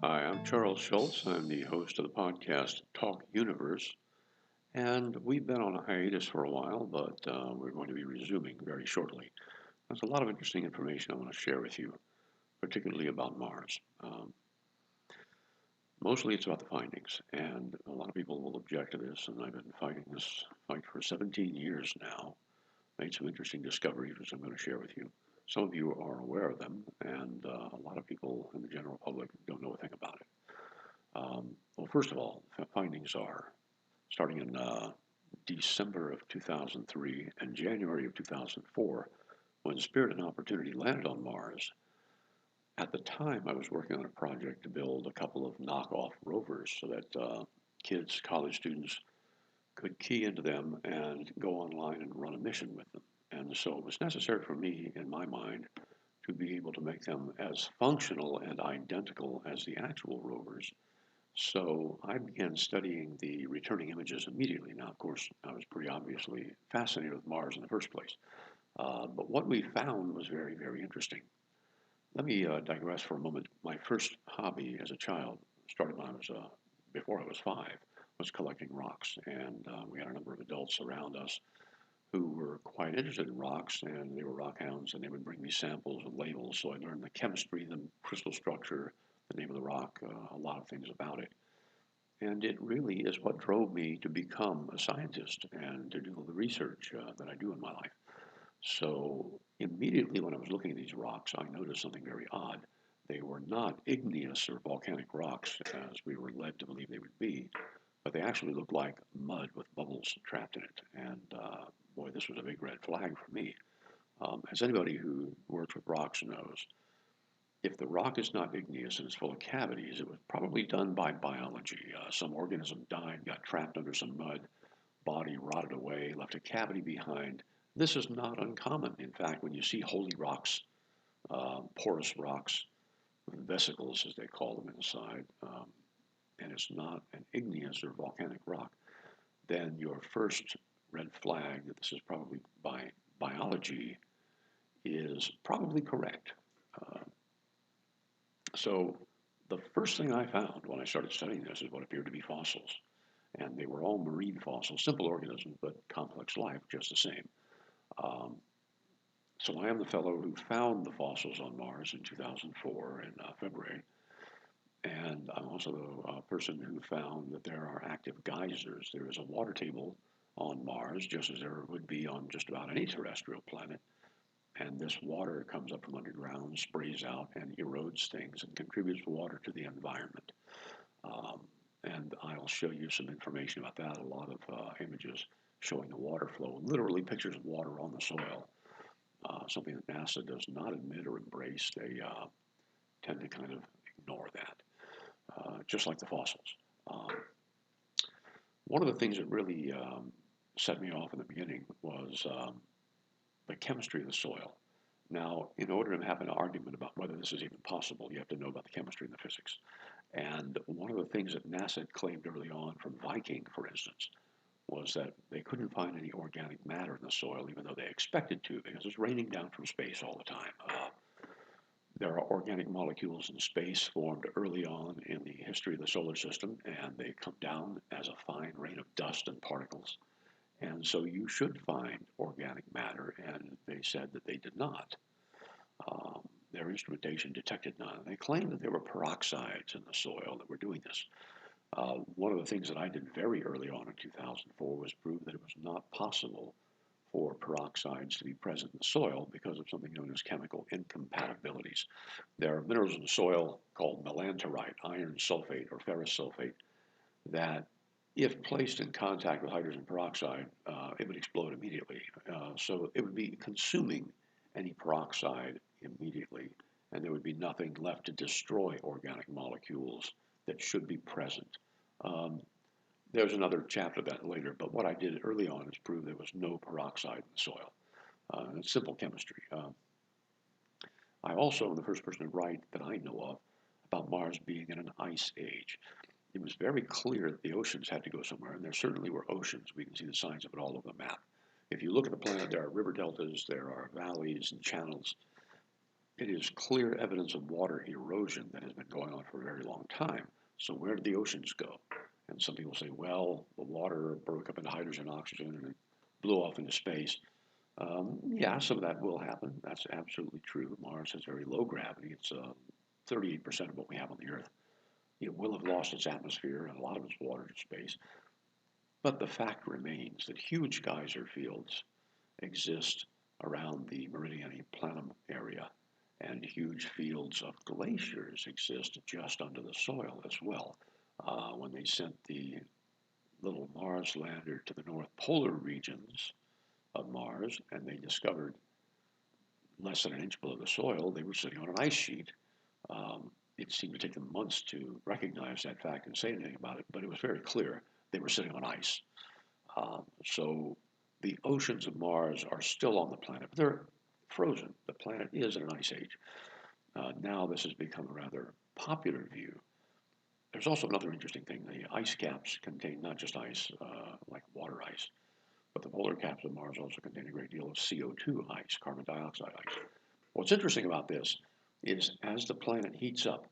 Hi, I'm Charles Schultz. I'm the host of the podcast Talk Universe, and we've been on a hiatus for a while, but we're going to be resuming very shortly. There's a lot of interesting information I want to share with you, particularly about Mars. Mostly it's about the findings, and a lot of people will object to this, and I've been fighting this fight for 17 years now. Made some interesting discoveries, which I'm going to share with you. Some of you are aware of them, and a lot of people in the general public don't know a thing about it. Well, first of all, findings are starting in December of 2003 and January of 2004, when Spirit and Opportunity landed on Mars. At the time, I was working on a project to build a couple of knockoff rovers so that kids, college students, could key into them and go online and run a mission with them. And so it was necessary for me, in my mind, to be able to make them as functional and identical as the actual rovers. So I began studying the returning images immediately. Now, of course, I was pretty obviously fascinated with Mars in the first place. But what we found was very, very interesting. Let me digress for a moment. My first hobby as a child started when I was, before I was 5, was collecting rocks. And we had a number of adults around us who were quite interested in rocks, and they were rock hounds, and they would bring me samples and labels. So I learned the chemistry, the crystal structure, the name of the rock, a lot of things about it. And it really is what drove me to become a scientist and to do the research that I do in my life. So immediately when I was looking at these rocks, I noticed something very odd. They were not igneous or volcanic rocks as we were led to believe they would be, but they actually looked like mud with bubbles trapped in it. And boy, this was a big red flag for me. As anybody who works with rocks knows, if the rock is not igneous and it's full of cavities, it was probably done by biology. Some organism died, got trapped under some mud, body rotted away, left a cavity behind. This is not uncommon. In fact, when you see holy rocks, porous rocks with vesicles, as they call them inside, and it's not an igneous or volcanic rock, then your first red flag that this is probably by biology is probably correct. Uh, So the first thing I found when I started studying this is what appeared to be fossils. And they were all marine fossils, simple organisms, but complex life just the same. Um, so I am the fellow who found the fossils on Mars in 2004 in February. And I'm also the person who found that there are active geysers. There is a water table on Mars, just as there would be on just about any terrestrial planet. And this water comes up from underground, sprays out, and erodes things and contributes water to the environment. Um, and I'll show you some information about that. A lot of images showing the water flow, literally pictures of water on the soil, something that NASA does not admit or embrace. They tend to kind of ignore that, just like the fossils. Um, One of the things that really set me off in the beginning was the chemistry of the soil. Now, in order to have an argument about whether this is even possible, you have to know about the chemistry and the physics. And one of the things that NASA had claimed early on from Viking, for instance, was that they couldn't find any organic matter in the soil, even though they expected to, because it's raining down from space all the time. There are organic molecules in space formed early on in the history of the solar system, and they come down as a fine rain of dust and particles. And so you should find organic matter, and they said that they did not. Their instrumentation detected none. They claimed that there were peroxides in the soil that were doing this. One of the things that I did very early on in 2004 was prove that it was not possible for peroxides to be present in the soil because of something known as chemical incompatibilities. There are minerals in the soil called melanterite, iron sulfate, or ferrous sulfate that, if placed in contact with hydrogen peroxide, it would explode immediately. So it would be consuming any peroxide immediately, and there would be nothing left to destroy organic molecules that should be present. Um, there's another chapter of that later, but what I did early on is prove there was no peroxide in the soil. It's simple chemistry. I also am the first person to write that I know of about Mars being in an ice age. It was very clear that the oceans had to go somewhere, and there certainly were oceans. We can see the signs of it all over the map. If you look at the planet, there are river deltas, there are valleys and channels. it is clear evidence of water erosion that has been going on for a very long time. So where did the oceans go? And some people say, well, the water broke up into hydrogen, oxygen, and it blew off into space. Yeah, some of that will happen. That's absolutely true. Mars has very low gravity. It's 38% of what we have on the Earth. It will have lost its atmosphere and a lot of its water to space. But the fact remains that huge geyser fields exist around the Meridiani Planum area, and huge fields of glaciers exist just under the soil as well. When they sent the little Mars lander to the North Polar regions of Mars, and they discovered less than an inch below the soil, they were sitting on an ice sheet. It seemed to take them months to recognize that fact and say anything about it, but it was very clear they were sitting on ice. So the oceans of Mars are still on the planet, but they're frozen. The planet is in an ice age. Now this has become a rather popular view. There's also another interesting thing. The ice caps contain not just ice, like water ice, but the polar caps of Mars also contain a great deal of CO2 ice, carbon dioxide ice. What's interesting about this is as the planet heats up,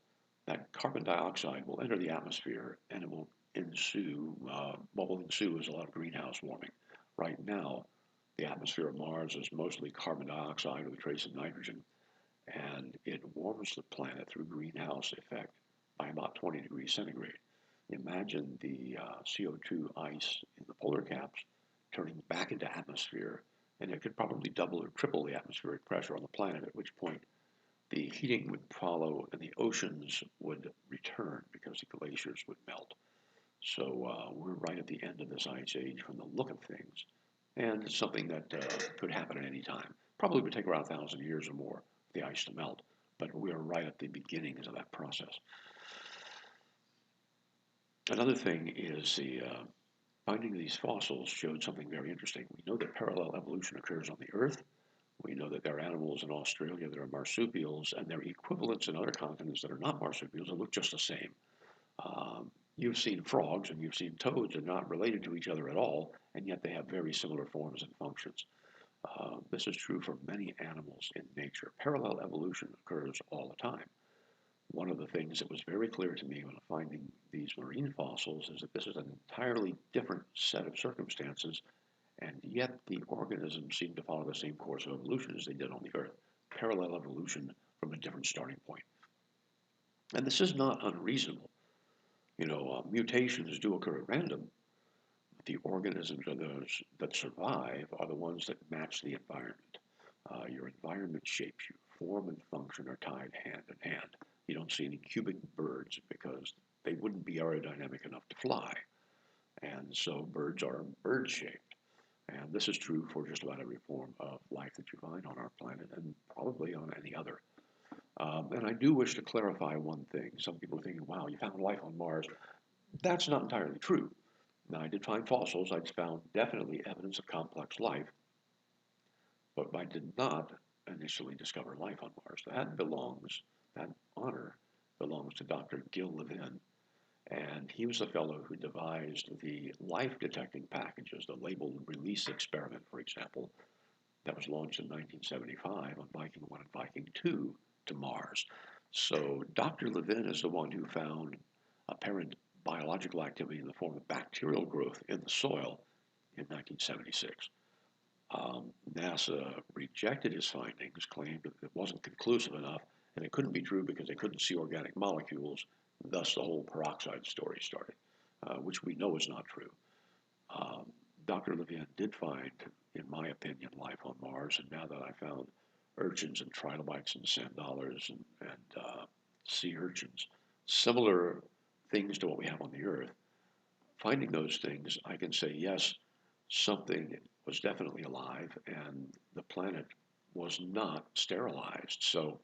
that carbon dioxide will enter the atmosphere and it will ensue, what will ensue is a lot of greenhouse warming. Right now, the atmosphere of Mars is mostly carbon dioxide with a trace of nitrogen, and it warms the planet through greenhouse effect by about 20 degrees centigrade. Imagine the CO2 ice in the polar caps turning back into atmosphere, and it could probably double or triple the atmospheric pressure on the planet, at which point the heating would follow and the oceans would return because the glaciers would melt. So we're right at the end of this ice age from the look of things, and it's something that could happen at any time. Probably would take around 1,000 years or more for the ice to melt, but we are right at the beginnings of that process. Another thing is the finding these fossils showed something very interesting. We know that parallel evolution occurs on the Earth. We know that there are animals in Australia that are marsupials, and there are equivalents in other continents that are not marsupials that look just the same. You've seen frogs and you've seen toads. They're not related to each other at all, and yet they have very similar forms and functions. This is true for many animals in nature. Parallel evolution occurs all the time. One of the things that was very clear to me when finding these marine fossils is that this is an entirely different set of circumstances, and yet the organisms seem to follow the same course of evolution as they did on the Earth. Parallel evolution from a different starting point. And this is not unreasonable. Mutations do occur at random. The organisms are those that survive are the ones that match the environment. Your environment shapes you. Form and function are tied hand in hand. You don't see any cubic birds because they wouldn't be aerodynamic enough to fly. And so birds are bird-shaped. And this is true for just about every form of life that you find on our planet and probably on any other. And I do wish to clarify one thing. Some people are thinking, wow, you found life on Mars. That's not entirely true. Now, I did find fossils. I found definitely evidence of complex life, but I did not initially discover life on Mars. That honor belongs to Dr. Gil Levin, and he was the fellow who devised the life detecting packages, the labeled release experiment, for example, that was launched in 1975 on Viking 1 and Viking 2 to Mars. So Dr. Levin is the one who found apparent biological activity in the form of bacterial growth in the soil in 1976. NASA rejected his findings, claimed that it wasn't conclusive enough, and it couldn't be true because they couldn't see organic molecules. Thus, the whole peroxide story started, which we know is not true. Dr. Levin did find, in my opinion, life on Mars, and now that I found urchins and trilobites and sand dollars and sea urchins, similar things to what we have on the Earth, finding those things, I can say, yes, something was definitely alive, and the planet was not sterilized. So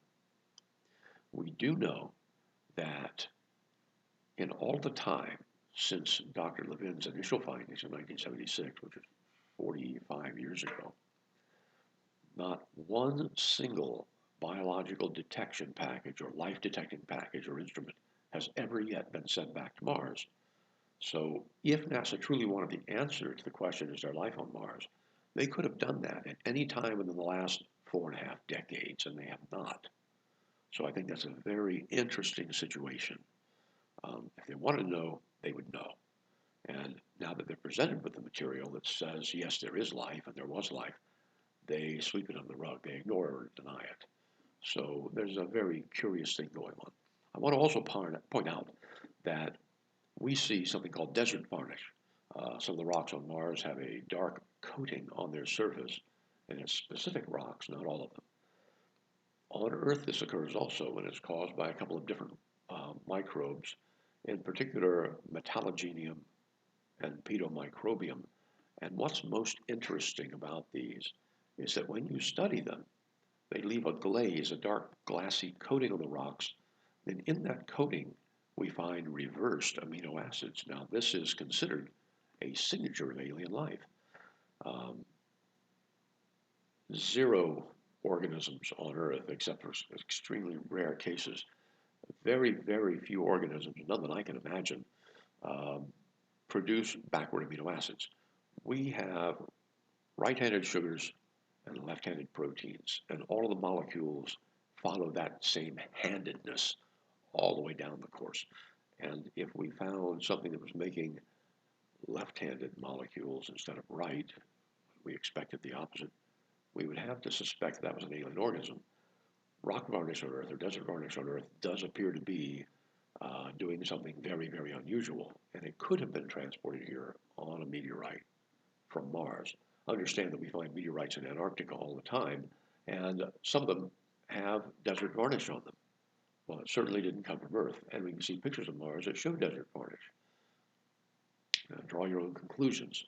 we do know that in all the time since Dr. Levin's initial findings in 1976, which is 45 years ago, not one single biological detection package or life detecting package or instrument has ever yet been sent back to Mars. So if NASA truly wanted the answer to the question, is there life on Mars, they could have done that at any time within the last 4.5 decades, and they have not. So I think that's a very interesting situation. If they wanted to know, they would know. And now that they're presented with the material that says, yes, there is life and there was life, they sweep it under the rug. They ignore or deny it. So there's a very curious thing going on. I want to also point out that we see something called desert varnish. Some of the rocks on Mars have a dark coating on their surface, and it's specific rocks, not all of them. On Earth, this occurs also, and it's caused by a couple of different microbes, in particular metallogenium and pedomicrobium. And what's most interesting about these is that when you study them, they leave a glaze, a dark glassy coating on the rocks. And in that coating, we find reversed amino acids. Now, this is considered a signature of alien life. Um, Zero organisms on Earth, except for extremely rare cases, very, very few organisms, none that I can imagine, um, produce backward amino acids. We have right-handed sugars and left-handed proteins, and all of the molecules follow that same handedness all the way down the course. And if we found something that was making left-handed molecules instead of right, we expected the opposite, we would have to suspect that was an alien organism. Rock varnish on Earth or desert varnish on Earth does appear to be doing something very, very unusual, and it could have been transported here on a meteorite from Mars. Understand that we find meteorites in Antarctica all the time, and some of them have desert varnish on them. Well, it certainly didn't come from Earth, and we can see pictures of Mars that show desert varnish. Draw your own conclusions.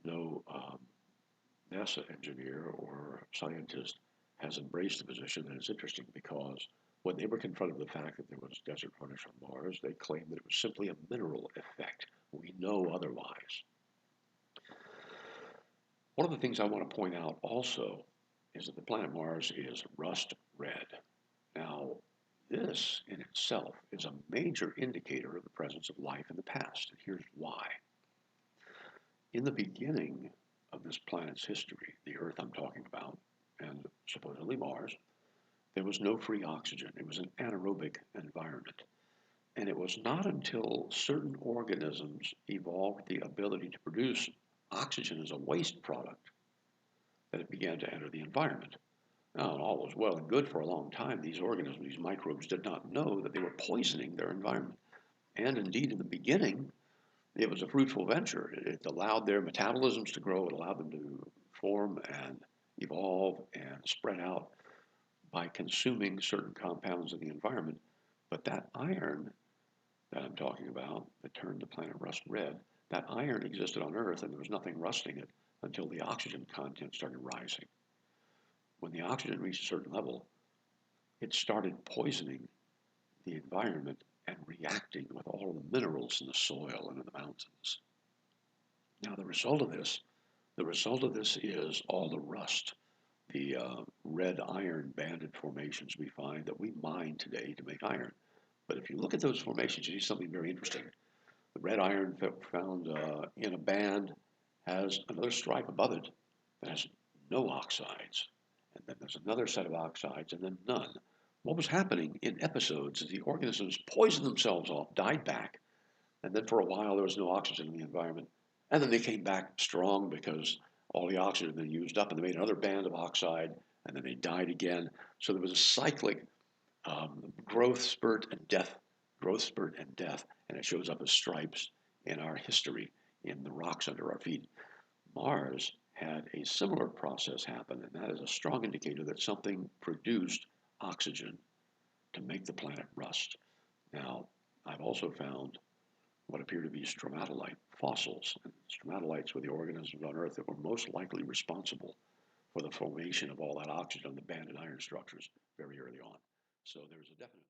No NASA engineer or scientist has embraced the position, and it's interesting because when they were confronted with the fact that there was desert varnish on Mars, they claimed that it was simply a mineral effect. We know otherwise. One of the things I want to point out also is that the planet Mars is rust red. Now, this in itself is a major indicator of the presence of life in the past, and here's why. In the beginning of this planet's history, the Earth I'm talking about, and supposedly Mars, there was no free oxygen. It was an anaerobic environment. And it was not until certain organisms evolved the ability to produce oxygen as a waste product that it began to enter the environment. Now, all was well and good for a long time. These organisms, these microbes, did not know that they were poisoning their environment. And indeed, in the beginning, it was a fruitful venture. It allowed their metabolisms to grow. It allowed them to form and evolve and spread out by consuming certain compounds in the environment. But that iron that I'm talking about that turned the planet rust red, that iron existed on Earth and there was nothing rusting it until the oxygen content started rising. When the oxygen reached a certain level, it started poisoning the environment and reacting with all of the minerals in the soil and in the mountains. Now, the result of this is all the rust, the red iron banded formations we find that we mine today to make iron. But if you look at those formations, you see something very interesting. The red iron found in a band has another stripe above it that has no oxides. And then there's another set of oxides and then none. What was happening in episodes is the organisms poisoned themselves off, died back, and then for a while there was no oxygen in the environment. And then they came back strong because all the oxygen had been used up and they made another band of oxide and then they died again. So there was a cyclic growth spurt and death, growth spurt and death, and it shows up as stripes in our history in the rocks under our feet. Mars had a similar process happen, and that is a strong indicator that something produced oxygen to make the planet rust. Now, I've also found what appear to be stromatolite fossils. And stromatolites were the organisms on Earth that were most likely responsible for the formation of all that oxygen, the banded iron structures, very early on. So there's a definite